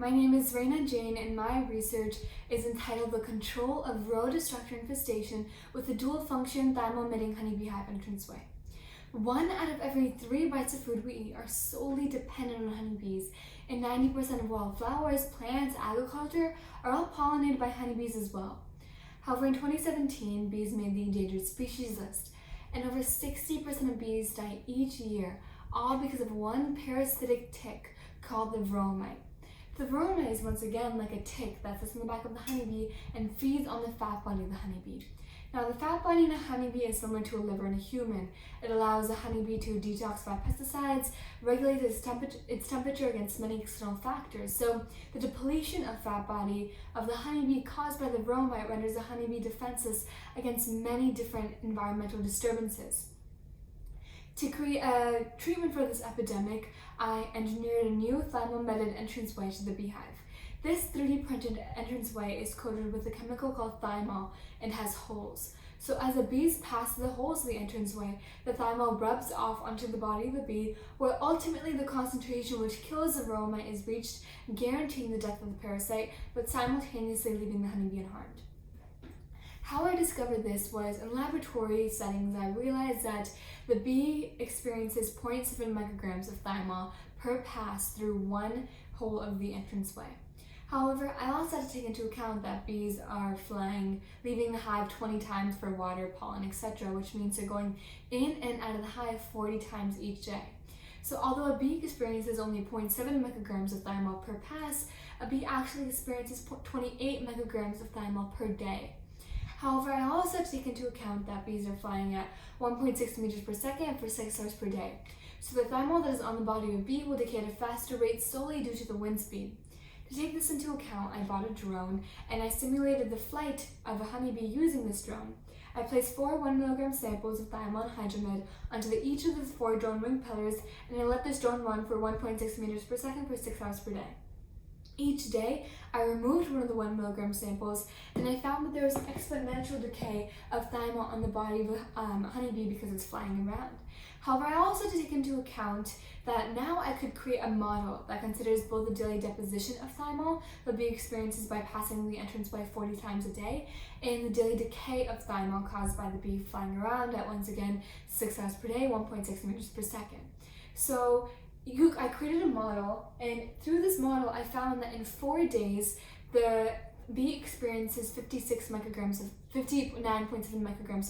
My name is Raina Jain, and my research is entitled The Control of Row Destructor Infestation with a Dual-Function Thymo-Emitting Honey Beehive Entranceway. 1 out of every 3 bites of food we eat are solely dependent on honeybees, and 90% of wildflowers, plants, agriculture are all pollinated by honeybees as well. However, in 2017, bees made the endangered species list, and over 60% of bees die each year, all because of one parasitic tick called the varroa mite. The varroa mite is once again like a tick that sits on the back of the honeybee and feeds on the fat body of the honeybee. Now, the fat body in a honeybee is similar to a liver in a human. It allows the honeybee to detoxify pesticides, regulate its temperature against many external factors. So the depletion of fat body of the honeybee caused by the varroa mite renders the honeybee defenseless against many different environmental disturbances. To create a treatment for this epidemic, I engineered a new thymo-emitted entranceway to the beehive. This 3D printed entranceway is coated with a chemical called thymol and has holes. So as the bees pass through the holes of the entranceway, the thymol rubs off onto the body of the bee, where ultimately the concentration which kills the varroa mite is reached, guaranteeing the death of the parasite, but simultaneously leaving the honeybee unharmed. How I discovered this was in laboratory settings. I realized that the bee experiences 0.7 micrograms of thymol per pass through one hole of the entranceway. However, I also had to take into account that bees are flying, leaving the hive 20 times for water, pollen, etc., which means they're going in and out of the hive 40 times each day. So although a bee experiences only 0.7 micrograms of thymol per pass, a bee actually experiences 28 micrograms of thymol per day. However, I also have to take into account that bees are flying at 1.6 meters per second for 6 hours per day. So the thymol that is on the body of a bee will decay at a faster rate solely due to the wind speed. To take this into account, I bought a drone and I simulated the flight of a honeybee using this drone. I placed 4 1mg samples of thymol hydramid onto each of the 4 drone wing pillars, and I let this drone run for 1.6 meters per second for 6 hours per day. Each day, I removed one of the 1mg samples, and I found that there was an exponential decay of thymol on the body of a honeybee because it's flying around. However, I also had to take into account that now I could create a model that considers both the daily deposition of thymol the bee experiences by passing the entranceway 40 times a day, and the daily decay of thymol caused by the bee flying around at, once again, 6 hours per day, 1.6 meters per second. So I created a model, and through this model I found that in 4 days the bee experiences 59.7 micrograms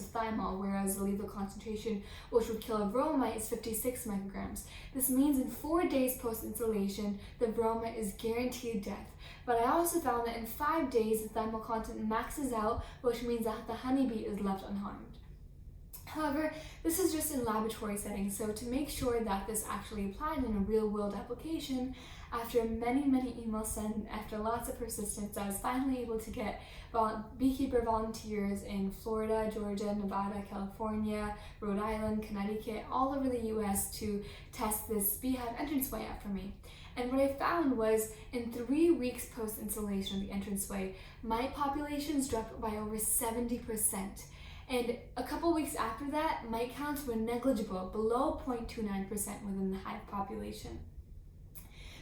of thymol, whereas the lethal concentration, which would kill a varroa mite, is 56 micrograms. This means in 4 days post-installation, the varroa mite is guaranteed death. But I also found that in 5 days the thymol content maxes out, which means that the honeybee is left unharmed. However, this is just in laboratory settings, so to make sure that this actually applied in a real-world application, after many emails sent, after lots of persistence, I was finally able to get beekeeper volunteers in Florida, Georgia, Nevada, California, Rhode Island, Connecticut, all over the US to test this beehive entranceway out for me. And what I found was, in 3 weeks post-installation of the entranceway, mite populations dropped by over 70%. And a couple weeks after that, mite counts were negligible, below 0.29% within the hive population.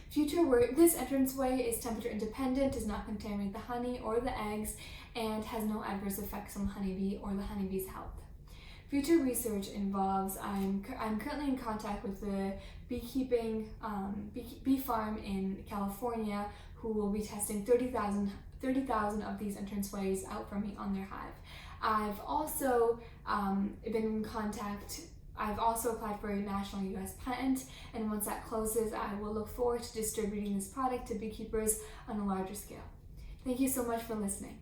Future work: this entranceway is temperature independent, does not contaminate the honey or the eggs, and has no adverse effects on the honeybee or the honeybee's health. Future research involves, I'm currently in contact with the bee farm in California, who will be testing 30,000 of these entranceways out for me on their hive. I've also been in contact. I've also applied for a national US patent, and once that closes, I will look forward to distributing this product to beekeepers on a larger scale. Thank you so much for listening.